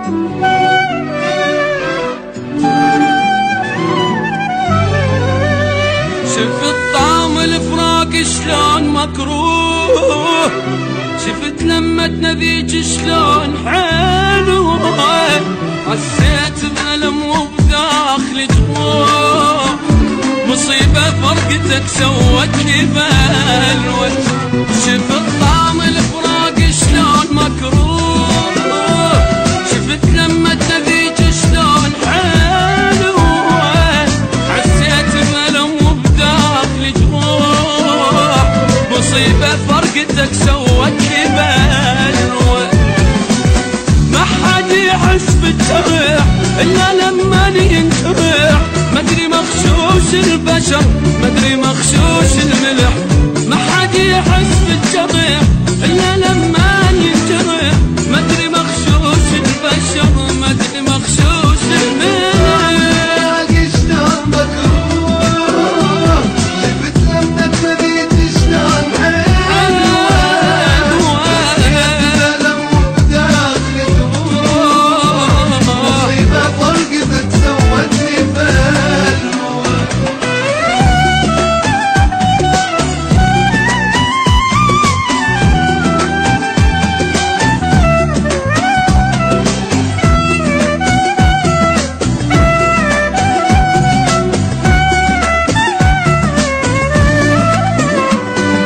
شفت طعم الفراق شلون مكروه، شفت لمتنا ذيك شلون حلوة، حسيت بألم وبداخلي جروح، مصيبة فرقتك سوتني بلوى. شفت طعم الفراق شلون مكروه، شفت لمتنا ذيك شلون حلوة، حسيت بألم وبداخلي جروح، مصيبة فرقتك سوتني بلوى. ما حد يحس بالجرح إلا لما ينجرح، مدري مغشوش البشر مدري مغشوش الملح. ما حد يحس بالجرح إلا لما ينجرح، مدري مغشوش البشر مدري مغشوش الملح. شلون مكروه، شفت لمتنا ذيك شلون حلوة، ألم وبداخلي جروح، مصيبة فرقتك سوتني بلوى.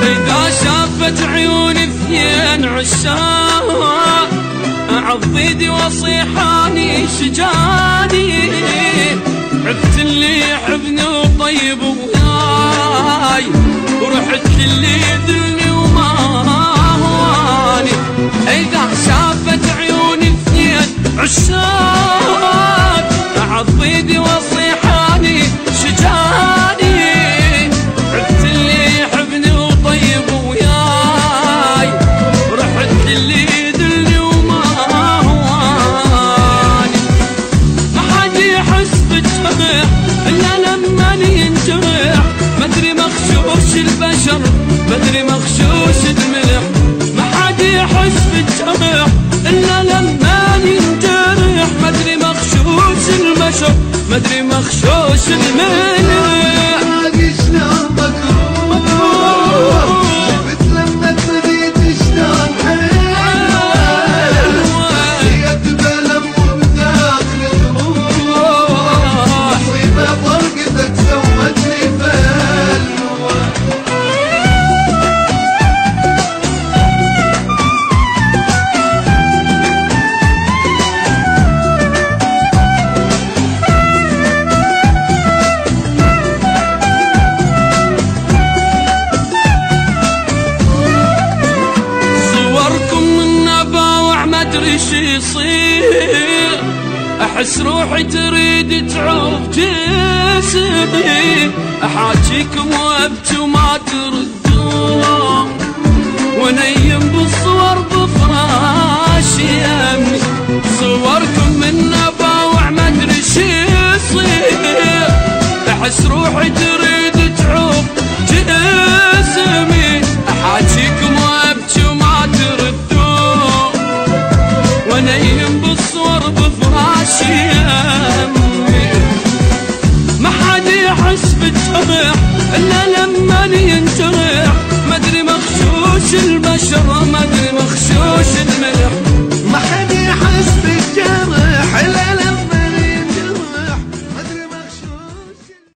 إذا شافت عيوني اثنين عشاق، أعض ايدي واصيحاني شجاني، عرفت اللي يحبني وطيب وياي، ورحت للي يذلني وما هواني. إذا شافت عيوني اثنين عشاق، أعض ايدي واصيحاني شجاني، عرفت اللي يحبني وطيب وياي، رحت للي يدلني وما هواني. ما حد يحس بالجرح إلا لما ينجرح، مدري مغشوش البشر مدري مغشوش الملح. ما حد يحس بالجرح إلا لما ينجرح، مدري مغشوش البشر مدري مغشوش الملح. شلون مكروه، شفت لمتنا ذيك شلون حلوة، حسيت بألم وبداخلي جروح، مصيبة فرقتك سوتني بلوى. مدري شي يصير، احس روحي تريد تعوف جسمي، احاجيكم وابكي وما تردون، ونيم بالصور بفراشي يمي. صوركم من نباوع مدري شي يصير، احس روحي تريد تعوف جسمي، احاجيكم وابكي وما تردون، ونيم بالصور بفراشي يمي. ما حد يحس بالجرح إلا لما ينجرح، مدري مغشوش البشر مدري مغشوش الملح.